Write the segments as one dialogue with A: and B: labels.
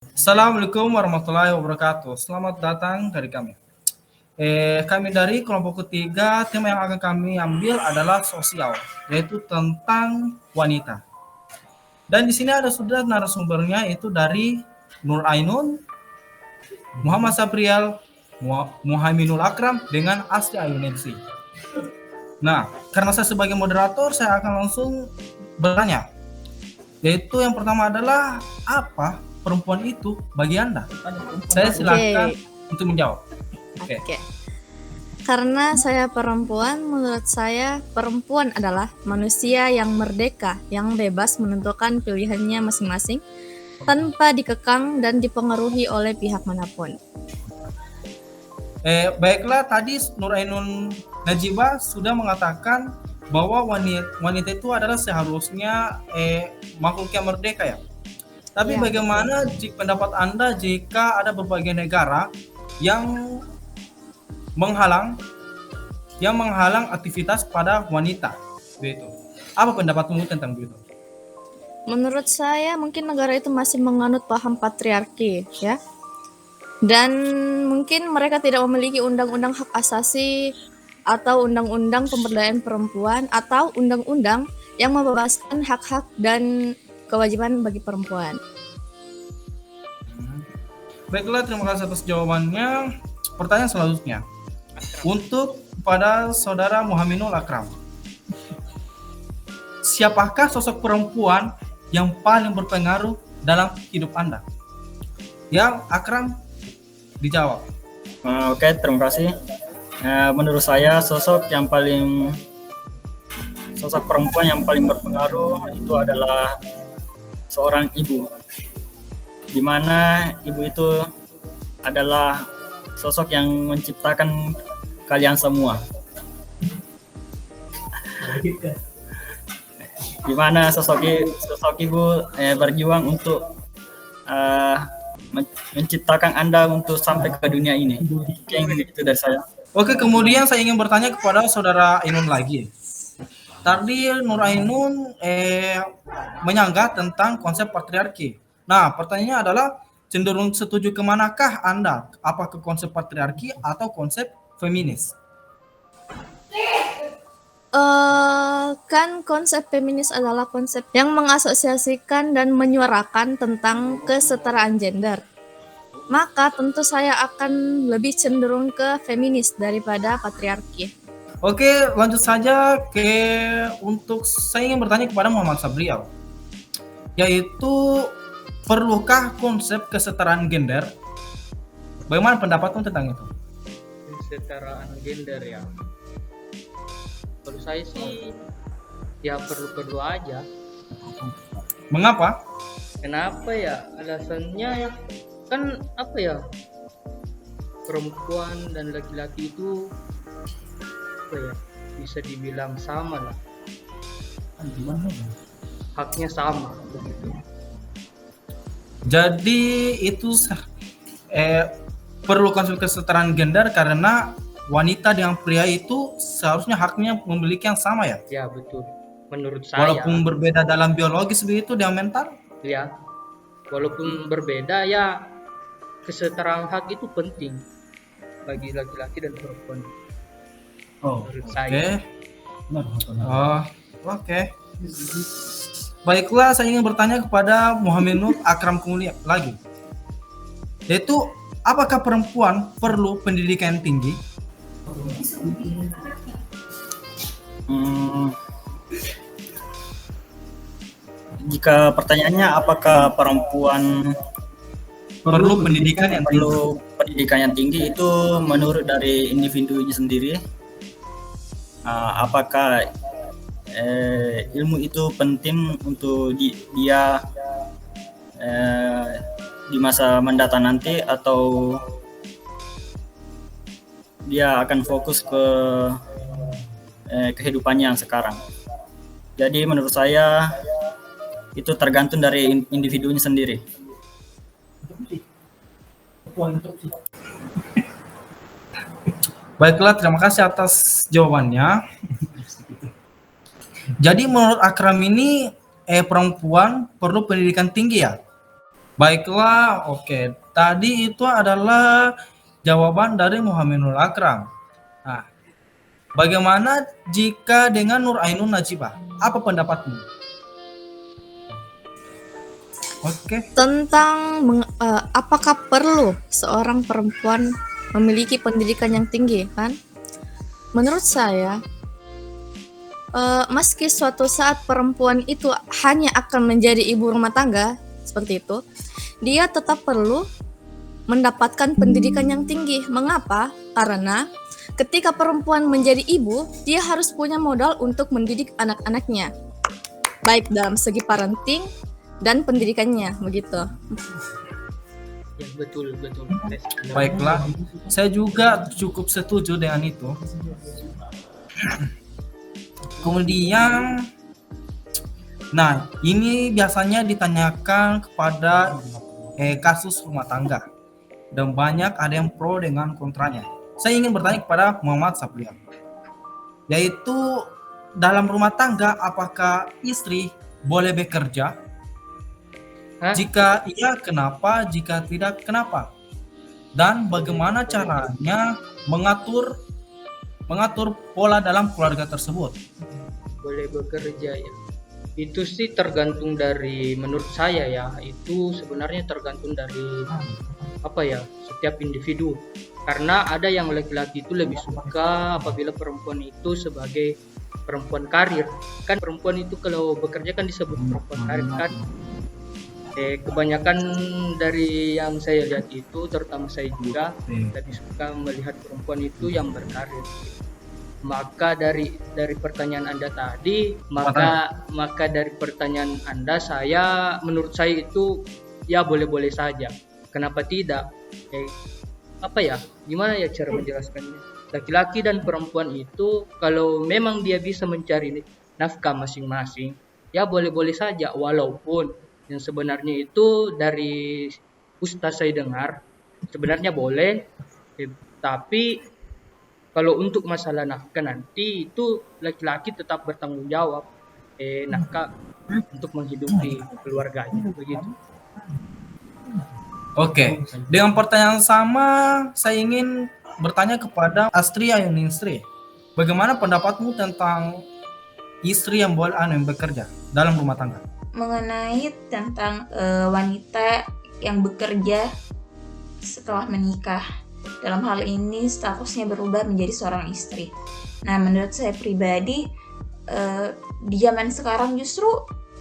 A: Assalamualaikum warahmatullahi wabarakatuh. Selamat datang dari kami. Kami dari kelompok ketiga, tema yang akan kami ambil adalah sosial, yaitu tentang wanita. Dan di sini ada sudah narasumbernya, itu dari Nur Ainun, Muhammad Sabrial, Muhaiminul Akram, dengan Asri Ayuningsi. Nah, karena saya sebagai moderator, saya akan langsung bertanya. Yaitu yang pertama adalah, apa perempuan itu bagi Anda? Saya silakan untuk menjawab.
B: Oke. Karena saya perempuan, menurut saya perempuan adalah manusia yang merdeka, yang bebas menentukan pilihannya masing-masing tanpa dikekang dan dipengaruhi oleh pihak manapun.
A: Baiklah, tadi Nur Ainun Najibah sudah mengatakan bahwa wanita itu adalah seharusnya makhluk yang merdeka ya. Tapi
B: Ya,
A: bagaimana pendapat Anda jika ada berbagai negara yang menghalang aktivitas pada wanita, begitu? Apa pendapatmu tentang itu?
B: menurut saya mungkin negara itu masih menganut paham patriarki, ya. Dan mungkin mereka tidak memiliki undang-undang hak asasi atau undang-undang pemberdayaan perempuan atau undang-undang yang membebaskan hak-hak dan kewajiban bagi perempuan.
A: Baiklah, terima kasih atas jawabannya. Pertanyaan selanjutnya untuk kepada saudara Muhaminul Akram. Siapakah sosok perempuan yang paling berpengaruh dalam hidup Anda? Yang Akram dijawab.
C: Oke, terima kasih. Menurut saya sosok perempuan yang paling berpengaruh itu adalah seorang ibu, di mana ibu itu adalah sosok yang menciptakan kalian semua, di mana sosok ibu berjuang untuk menciptakan Anda untuk sampai ke dunia ini. Itu dari saya.
A: Oke, kemudian saya ingin bertanya kepada saudara Ainun lagi. Tadi Nur Ainun menyanggah tentang konsep patriarki. Nah, pertanyaannya adalah, cenderung setuju kemanakah Anda? Apakah konsep patriarki atau konsep feminis?
B: Kan konsep feminis adalah konsep yang mengasosiasikan dan menyuarakan tentang kesetaraan gender. Maka tentu saya akan lebih cenderung ke feminis daripada patriarki.
A: Oke, lanjut saja untuk saya ingin bertanya kepada Muhammad Sabrial, yaitu perlukah konsep kesetaraan gender? Bagaimana pendapatmu tentang itu?
D: Kesetaraan gender ya, menurut saya sih ya perlu aja.
A: Mengapa?
D: Kenapa ya? Alasannya kan apa ya, perempuan dan laki-laki itu apa ya, bisa dibilang sama lah, haknya sama begitu.
A: Jadi itu perlu konsep kesetaraan gender karena wanita dengan pria itu seharusnya haknya memiliki yang sama ya?
D: Ya betul, menurut saya.
A: Walaupun berbeda dalam biologis begitu, dan mental?
D: Ya, walaupun berbeda ya, kesetaraan hak itu penting bagi laki-laki dan perempuan. Menurut saya.
A: Oke. Baiklah, saya ingin bertanya kepada Muhammad Akram kemudian lagi, yaitu apakah perempuan perlu pendidikan tinggi?
C: Jika pertanyaannya apakah perempuan
A: perlu pendidikan yang tinggi,
C: itu menurut dari individunya sendiri. Apakah ilmu itu penting untuk dia di masa mendatang nanti, atau dia akan fokus ke kehidupannya yang sekarang. Jadi menurut saya itu tergantung dari individunya sendiri.
A: Baiklah, terima kasih atas jawabannya. Jadi menurut Akram ini perempuan perlu pendidikan tinggi ya? Baiklah, oke. Tadi itu adalah jawaban dari Muhammadul Akram. Nah, bagaimana jika dengan Nur Ainun Najibah? Apa pendapatmu? Oke.
B: Tentang apakah perlu seorang perempuan memiliki pendidikan yang tinggi, kan? Menurut saya, meski suatu saat perempuan itu hanya akan menjadi ibu rumah tangga, seperti itu, dia tetap perlu mendapatkan pendidikan yang tinggi. Mengapa? Karena ketika perempuan menjadi ibu, dia harus punya modal untuk mendidik anak-anaknya, baik dalam segi parenting dan pendidikannya, begitu.
D: Ya, betul.
A: Baiklah, saya juga cukup setuju dengan itu. Kemudian, nah ini biasanya ditanyakan kepada kasus rumah tangga dan banyak ada yang pro dengan kontranya. Saya ingin bertanya kepada Muhammad Sabrian, yaitu dalam rumah tangga apakah istri boleh bekerja?
D: Hah?
A: Jika iya, kenapa? Jika tidak, kenapa? Dan bagaimana caranya mengatur pola dalam keluarga tersebut?
D: Boleh bekerja ya. Itu sih tergantung dari, menurut saya ya, itu sebenarnya tergantung dari apa ya, setiap individu. Karena ada yang laki-laki itu lebih suka apabila perempuan itu sebagai perempuan karir. Kan perempuan itu kalau bekerja kan disebut perempuan karir kan. Kebanyakan dari yang saya lihat itu, terutama saya juga lebih suka melihat perempuan itu yang berkarir. Maka dari pertanyaan Anda tadi, maka dari pertanyaan Anda, menurut saya itu ya boleh-boleh saja. Kenapa tidak? Apa ya? Gimana ya cara menjelaskannya? Laki-laki dan perempuan itu kalau memang dia bisa mencari nafkah masing-masing, ya boleh-boleh saja. Walaupun yang sebenarnya itu dari ustaz saya dengar sebenarnya boleh, tapi kalau untuk masalah nafkah nanti itu laki-laki tetap bertanggung jawab nafkah untuk menghidupi keluarganya, begitu.
A: Oke, dengan pertanyaan sama saya ingin bertanya kepada Astri Ayuningsri. Bagaimana pendapatmu tentang istri yang boleh bekerja dalam rumah tangga?
E: Mengenai tentang wanita yang bekerja setelah menikah, dalam hal ini statusnya berubah menjadi seorang istri. Nah, menurut saya pribadi, di zaman sekarang justru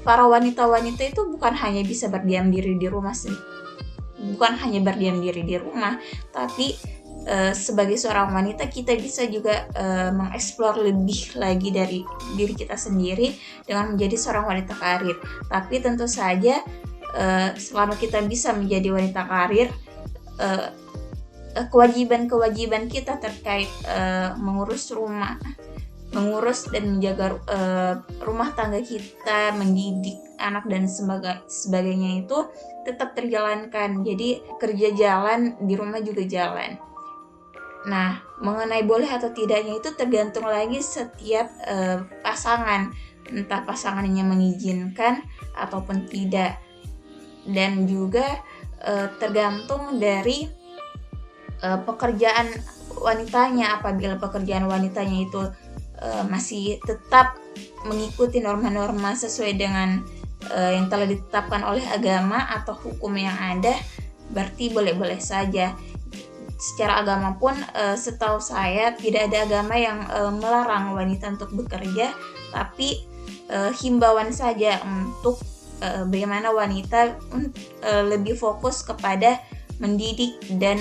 E: para wanita-wanita itu bukan hanya bisa berdiam diri di rumah, tapi sebagai seorang wanita kita bisa juga mengeksplor lebih lagi dari diri kita sendiri dengan menjadi seorang wanita karir. Tapi tentu saja selama kita bisa menjadi wanita karir, kewajiban kita terkait mengurus dan menjaga rumah tangga kita, mendidik anak dan sebagainya itu tetap terjalankan. Jadi kerja jalan, di rumah juga jalan. Nah, mengenai boleh atau tidaknya itu tergantung lagi setiap pasangan, entah pasangannya mengizinkan ataupun tidak, dan juga tergantung dari pekerjaan wanitanya. Apabila pekerjaan wanitanya itu masih tetap mengikuti norma-norma sesuai dengan yang telah ditetapkan oleh agama atau hukum yang ada, berarti boleh-boleh saja. Secara agama pun setahu saya tidak ada agama yang melarang wanita untuk bekerja, tapi himbauan saja untuk bagaimana wanita lebih fokus kepada mendidik dan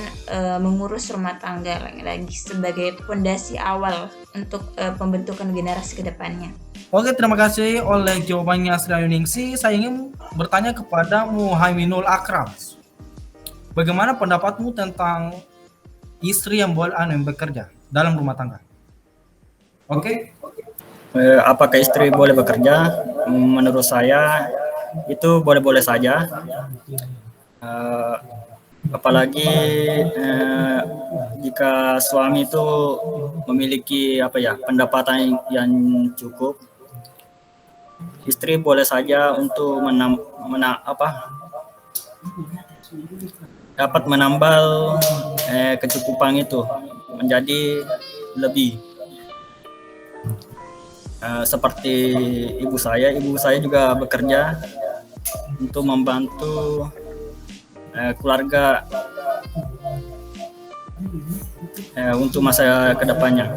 E: mengurus rumah tangga lagi sebagai fondasi awal untuk pembentukan generasi kedepannya.
A: Oke, terima kasih oleh jawabannya Astri Ayuningsi. Saya ingin bertanya kepada Muhammadul Akram. Bagaimana pendapatmu tentang istri yang boleh bekerja dalam rumah tangga? Oke.
C: Apakah istri boleh bekerja? Menurut saya itu boleh-boleh saja. Apalagi jika suami itu memiliki pendapatan yang cukup, istri boleh saja untuk dapat menambal kecukupan itu menjadi lebih. Seperti ibu saya juga bekerja untuk membantu keluarga untuk masa kedepannya,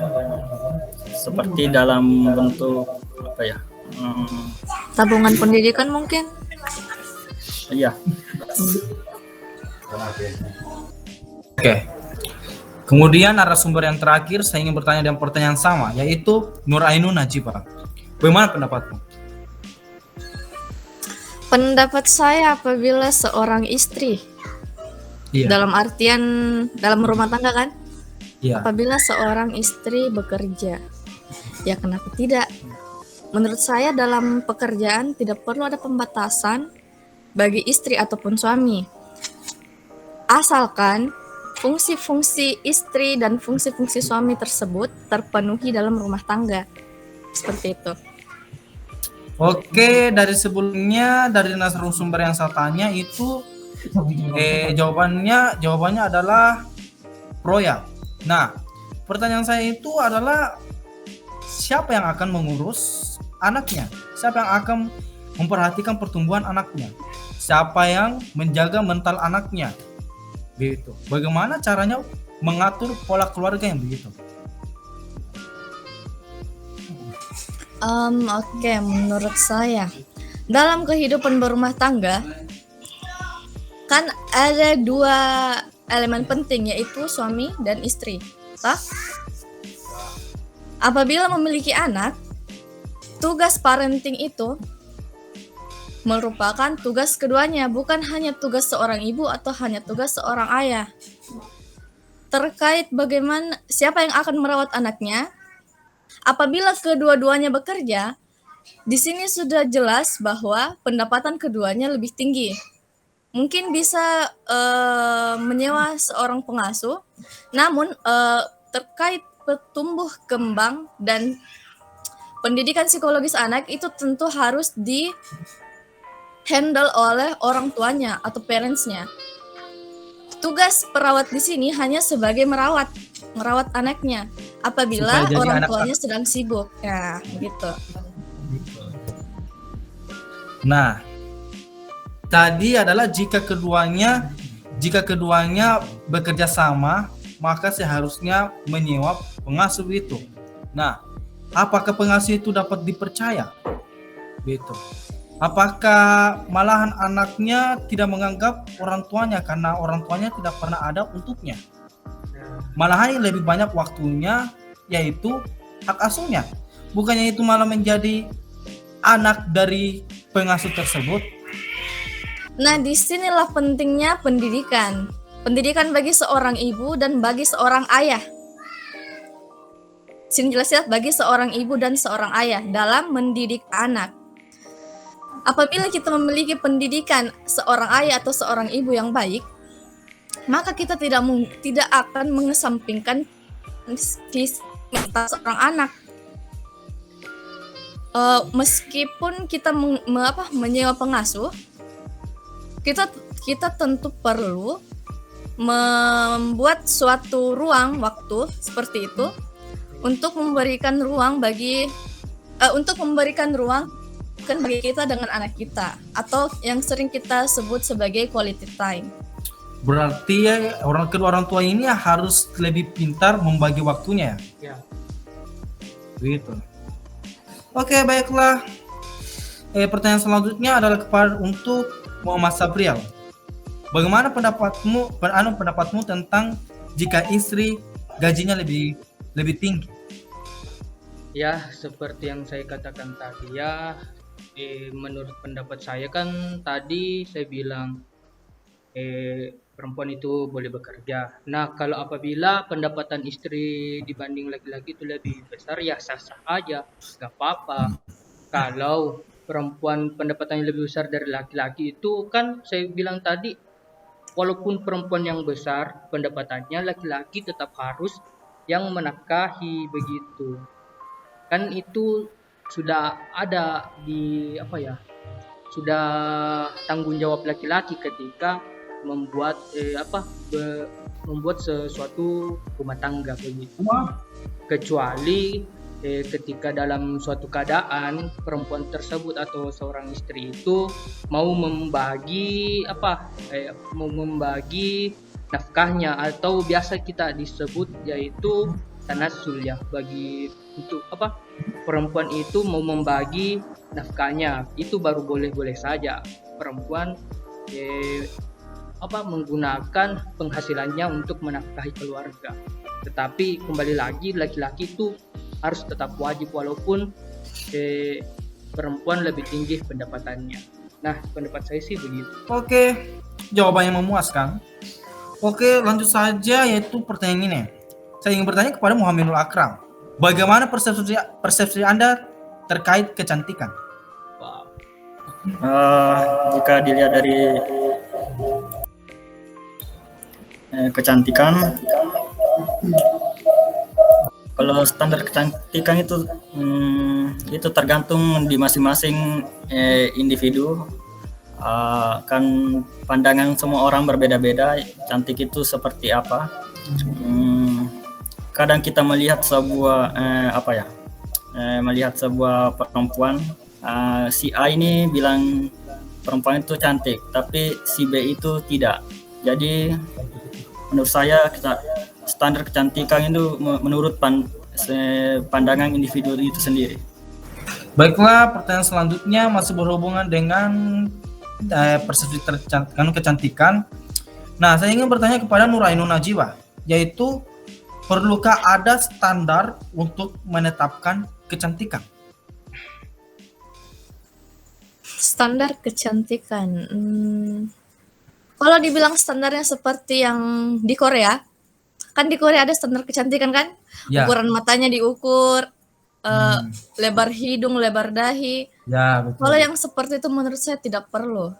C: seperti dalam bentuk apa ya?
B: Tabungan pendidikan mungkin.
C: Iya.
A: Oke. Kemudian narasumber yang terakhir saya ingin bertanya dengan pertanyaan sama, yaitu Nur Ainun Najibah. Bagaimana pendapatmu?
B: Pendapat saya apabila seorang istri,
A: Iya.
B: dalam rumah tangga kan,
A: Iya.
B: apabila seorang istri bekerja, ya kenapa tidak? Menurut saya dalam pekerjaan tidak perlu ada pembatasan bagi istri ataupun suami. Asalkan fungsi-fungsi istri dan fungsi-fungsi suami tersebut terpenuhi dalam rumah tangga. Seperti itu.
A: Oke, dari sebelumnya dari narasumber yang saya tanya itu jawabannya adalah proya. Nah, pertanyaan saya itu adalah siapa yang akan mengurus anaknya? Siapa yang akan memperhatikan pertumbuhan anaknya? Siapa yang menjaga mental anaknya? Begitu. Bagaimana caranya mengatur pola keluarga yang begitu?
B: Oke, menurut saya dalam kehidupan berumah tangga kan ada dua elemen penting, yaitu suami dan istri. Toh? Apabila memiliki anak, tugas parenting itu merupakan tugas keduanya, bukan hanya tugas seorang ibu atau hanya tugas seorang ayah. Terkait bagaimana siapa yang akan merawat anaknya, apabila kedua-duanya bekerja, di sini sudah jelas bahwa pendapatan keduanya lebih tinggi. Mungkin bisa menyewa seorang pengasuh, namun terkait tumbuh kembang dan pendidikan psikologis anak itu tentu harus di handle oleh orang tuanya atau parentsnya. Tugas perawat di sini hanya sebagai merawat anaknya apabila
A: Supaya jadi
B: orang
A: anak
B: tuanya sedang sibuk. Ya, gitu.
A: Nah, tadi adalah jika keduanya bekerja sama, maka seharusnya menyewa pengasuh itu. Nah, apakah pengasuh itu dapat dipercaya? Begitu. Apakah malahan anaknya tidak menganggap orang tuanya karena orang tuanya tidak pernah ada untuknya? Malahan yang lebih banyak waktunya yaitu hak asuhnya. Bukannya itu malah menjadi anak dari pengasuh tersebut.
B: Nah, disinilah pentingnya pendidikan. Pendidikan bagi seorang ibu dan bagi seorang ayah. Sini jelas ya, bagi seorang ibu dan seorang ayah dalam mendidik anak. Apabila kita memiliki pendidikan seorang ayah atau seorang ibu yang baik, maka kita tidak akan mengesampingkan mental seorang anak. Meskipun kita menyewa pengasuh, kita tentu perlu membuat suatu ruang waktu seperti itu untuk memberikan ruang bagi kita dengan anak kita, atau yang sering kita sebut sebagai quality time.
A: Berarti ya, kedua orang tua ini harus lebih pintar membagi waktunya ya.
D: Ya.
A: Begitu. Oke, baiklah. Pertanyaan selanjutnya adalah untuk Muhammad Sabrial. Bagaimana pendapatmu tentang jika istri gajinya lebih tinggi?
D: Ya, seperti yang saya katakan tadi ya, menurut pendapat saya kan tadi saya bilang perempuan itu boleh bekerja. Nah, kalau apabila pendapatan istri dibanding laki-laki itu lebih besar, ya sah-sah aja, nggak apa-apa. Kalau perempuan pendapatannya lebih besar dari laki-laki itu kan saya bilang tadi, walaupun perempuan yang besar pendapatannya, laki-laki tetap harus yang menafkahi begitu. Kan itu sudah ada di sudah tanggung jawab laki-laki ketika membuat membuat sesuatu rumah tangga begitu. Kecuali ketika dalam suatu keadaan perempuan tersebut atau seorang istri itu mau membagi nafkahnya, atau biasa kita disebut yaitu tanasul ya, bagi untuk perempuan itu mau membagi nafkahnya, itu baru boleh-boleh saja perempuan menggunakan penghasilannya untuk menafkahi keluarga. Tetapi kembali lagi, laki-laki itu harus tetap wajib walaupun perempuan lebih tinggi pendapatannya. Nah, pendapat saya sih begitu.
A: Oke, jawaban yang memuaskan. Oke, lanjut saja, yaitu pertanyaan ini. Saya ingin bertanya kepada Muhammadul Akram. Bagaimana persepsi Anda terkait kecantikan?
D: Wow.
C: Jika dilihat dari kecantikan, kalau standar kecantikan itu tergantung di masing-masing individu. Kan pandangan semua orang berbeda-beda, cantik itu seperti apa. Kadang kita melihat melihat sebuah perempuan, si A ini bilang perempuan itu cantik, tapi si B itu tidak. Jadi menurut saya standar kecantikan itu menurut pandangan individu itu sendiri.
A: Baiklah, pertanyaan selanjutnya masih berhubungan dengan persepsi kecantikan. Nah, saya ingin bertanya kepada Nurainun Najwa, yaitu perlukah ada standar untuk menetapkan kecantikan?
B: Standar kecantikan. Kalau dibilang standarnya seperti yang di Korea, kan di Korea ada standar kecantikan kan?
A: Ya.
B: Ukuran matanya diukur, lebar hidung, lebar dahi.
A: Ya, betul.
B: Kalau yang seperti itu menurut saya tidak perlu.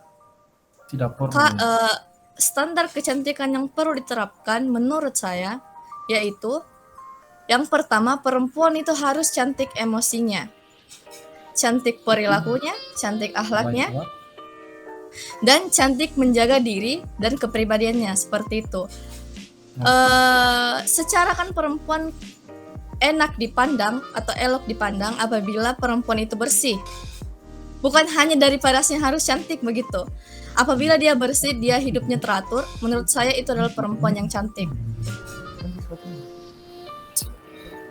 A: Tidak perlu.
B: Standar kecantikan yang perlu diterapkan menurut saya yaitu yang pertama, perempuan itu harus cantik emosinya, cantik perilakunya, cantik akhlaknya, dan cantik menjaga diri dan kepribadiannya, seperti itu. Secara kan perempuan enak dipandang atau elok dipandang apabila perempuan itu bersih. Bukan hanya dari parasnya harus cantik begitu. Apabila dia bersih, dia hidupnya teratur, menurut saya itu adalah perempuan yang cantik.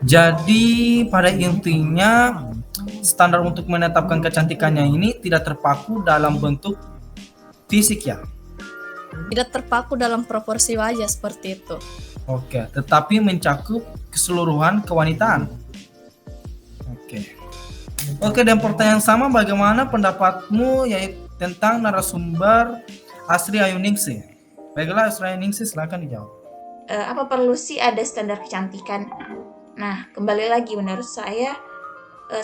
A: Jadi pada intinya standar untuk menetapkan kecantikannya ini tidak terpaku dalam bentuk fisik ya?
B: Tidak terpaku dalam proporsi wajah seperti itu.
A: Oke, tetapi mencakup keseluruhan kewanitaan. Oke, dan pertanyaan sama, bagaimana pendapatmu yaitu tentang narasumber Asri Ayuningsih? Baiklah, Asri Ayuningsih, silakan dijawab.
E: Apa perlu sih ada standar kecantikan? Nah, kembali lagi, menurut saya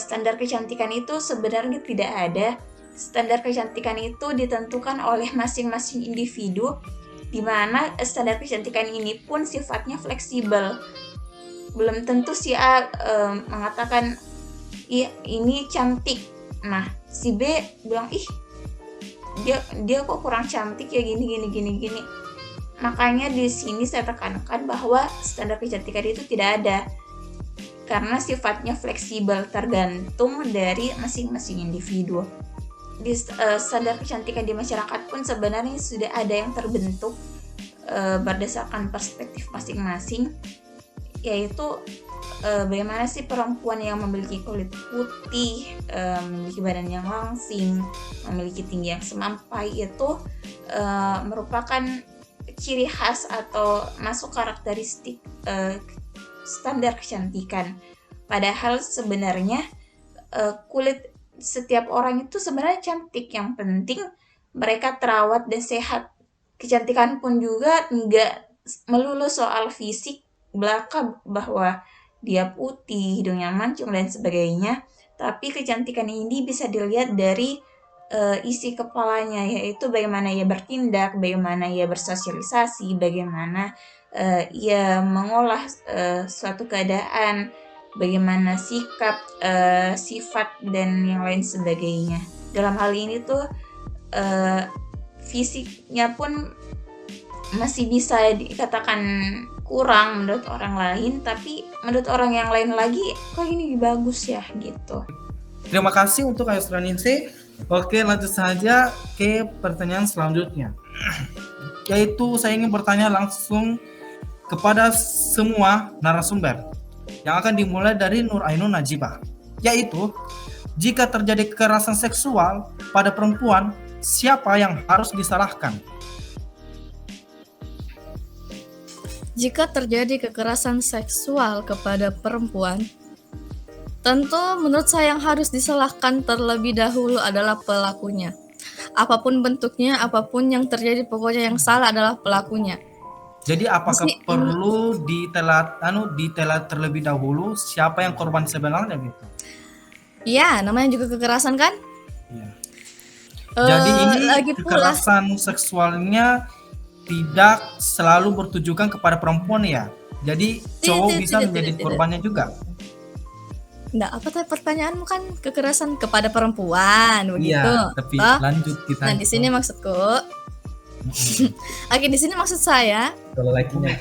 E: standar kecantikan itu sebenarnya tidak ada. Standar kecantikan itu ditentukan oleh masing-masing individu, di mana standar kecantikan ini pun sifatnya fleksibel. Belum tentu si A mengatakan iya ini cantik, nah si B bilang ih dia kok kurang cantik ya, gini. Makanya di sini saya tekankan bahwa standar kecantikan itu tidak ada, karena sifatnya fleksibel, tergantung dari masing-masing individu. Di standar kecantikan di masyarakat pun sebenarnya sudah ada yang terbentuk berdasarkan perspektif masing-masing, yaitu bagaimana sih perempuan yang memiliki kulit putih, memiliki badan yang langsing, memiliki tinggi yang semampai itu merupakan ciri khas atau masuk karakteristik standar kecantikan. Padahal sebenarnya kulit setiap orang itu sebenarnya cantik, yang penting mereka terawat dan sehat. Kecantikan pun juga enggak melulu soal fisik belaka bahwa dia putih, hidungnya mancung dan sebagainya, tapi kecantikan ini bisa dilihat dari isi kepalanya, yaitu bagaimana ia bertindak, bagaimana ia bersosialisasi, bagaimana ia mengolah suatu keadaan, bagaimana sikap, sifat, dan yang lain sebagainya. Dalam hal ini tuh fisiknya pun masih bisa dikatakan kurang menurut orang lain, tapi menurut orang yang lain lagi kok ini bagus ya gitu.
A: Terima kasih untuk Ayusraningsih. Oke, lanjut saja ke pertanyaan selanjutnya. Yaitu saya ingin bertanya langsung kepada semua narasumber yang akan dimulai dari Nur Ainun Najibah. Yaitu, jika terjadi kekerasan seksual pada perempuan, siapa yang harus disalahkan?
B: Jika terjadi kekerasan seksual kepada perempuan, tentu menurut saya yang harus disalahkan terlebih dahulu adalah pelakunya. Apapun bentuknya, apapun yang terjadi, pokoknya yang salah adalah pelakunya.
A: Jadi apakah
B: Mesti-
A: perlu ditelat terlebih dahulu siapa yang korban sebenarnya gitu?
B: Ya, namanya juga kekerasan kan?
A: Iya.
B: Eh,
A: Jadi ini
B: lagi pula
A: kekerasan seksualnya tidak selalu bertujukan kepada perempuan ya. Jadi cowok bisa menjadi
B: tidak.
A: korbannya juga.
B: Nggak, apa tadi pertanyaanmu kan kekerasan kepada perempuan begitu.
A: Iya, tapi
B: Toh?
A: lanjut kita.
B: Nah, di sini maksudku, oke, di sini maksud saya
A: kalau lakinya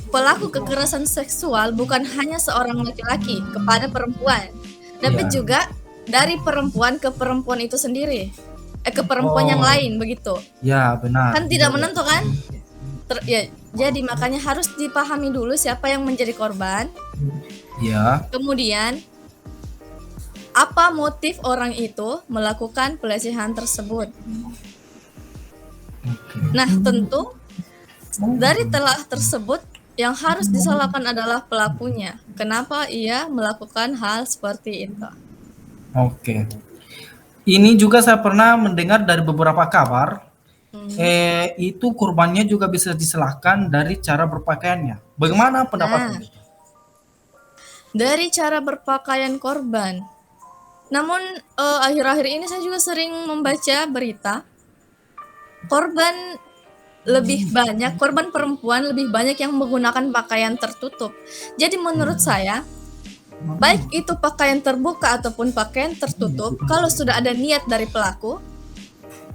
B: pelaku kekerasan seksual bukan hanya seorang laki-laki kepada perempuan, tapi
A: Iya.
B: juga dari perempuan ke perempuan itu sendiri, ke perempuan yang
A: Oh.
B: lain begitu.
A: Ya benar.
B: Kan tidak menentu kan? Ya, jadi makanya harus dipahami dulu siapa yang menjadi korban,
A: Ya.
B: kemudian apa motif orang itu melakukan pelecehan tersebut.
A: Oke.
B: Nah, tentu dari telah tersebut yang harus disalahkan adalah pelakunya. Kenapa ia melakukan hal seperti itu?
A: Oke. Ini juga saya pernah mendengar dari beberapa kabar. Itu korbannya juga bisa disalahkan dari cara berpakaiannya. Bagaimana pendapatmu?
B: Dari cara berpakaian korban. Namun akhir-akhir ini saya juga sering membaca berita korban perempuan lebih banyak yang menggunakan pakaian tertutup. Jadi menurut saya, baik itu pakaian terbuka ataupun pakaian tertutup, kalau sudah ada niat dari pelaku,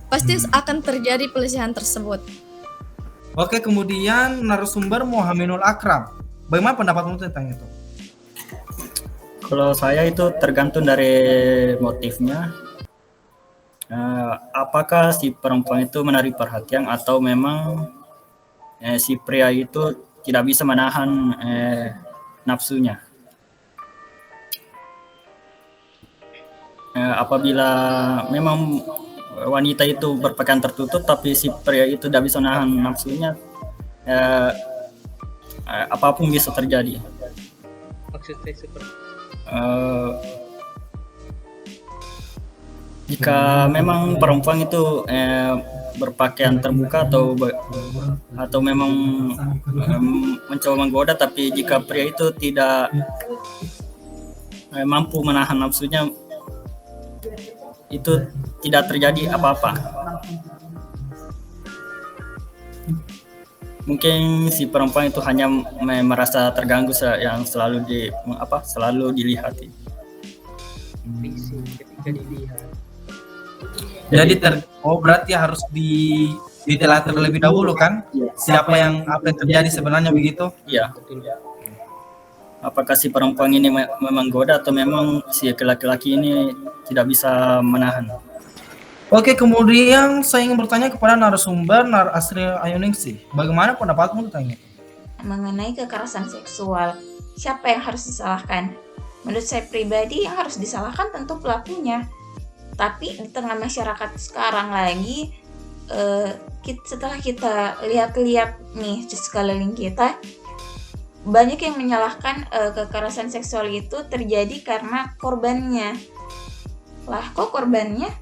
B: pasti akan terjadi pelecehan tersebut.
A: Oke, kemudian narasumber Muhammadul Akram. Bagaimana pendapatmu tentang itu?
C: Kalau saya itu tergantung dari motifnya. Apakah si perempuan itu menarik perhatian atau memang si pria itu tidak bisa menahan nafsunya. Apabila memang wanita itu berpakaian tertutup tapi si pria itu tidak bisa menahan nafsunya, apapun bisa terjadi.
D: Maksudnya seperti
C: Jika memang perempuan itu berpakaian terbuka atau memang mencoba menggoda, tapi jika pria itu tidak mampu menahan nafsunya, itu tidak terjadi apa-apa. Mungkin si perempuan itu hanya merasa terganggu yang selalu dilihati.
D: fisik ketika dilihat.
A: Jadi berarti harus ditelah terlebih dahulu kan? Apa yang terjadi sebenarnya begitu?
C: Iya.
D: Betul.
C: Apakah si perempuan ini memang goda atau memang si laki-laki ini tidak bisa menahan?
A: Oke, kemudian saya ingin bertanya kepada narasumber Nar Asri Ayuningsih. Bagaimana pendapatmu tentang itu?
E: Mengenai kekerasan seksual, siapa yang harus disalahkan? Menurut saya pribadi yang harus disalahkan tentu pelakunya. Tapi di tengah masyarakat sekarang lagi, setelah kita lihat-lihat nih di sekeliling kita, banyak yang menyalahkan kekerasan seksual itu terjadi karena korbannya. Lah, kok korbannya?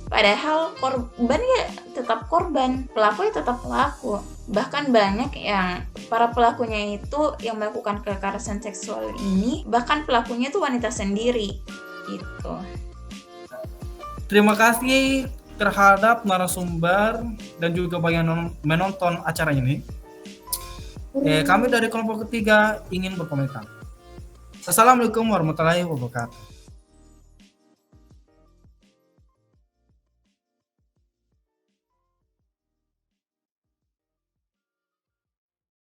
E: Padahal korbannya tetap korban, pelaku ya tetap pelaku. Bahkan banyak yang para pelakunya itu yang melakukan kekerasan seksual ini, bahkan pelakunya itu wanita sendiri. Gitu.
A: Terima kasih terhadap narasumber dan juga bagi yang menonton acara ini. Kami dari kelompok ketiga ingin berkomentar. Assalamualaikum warahmatullahi wabarakatuh.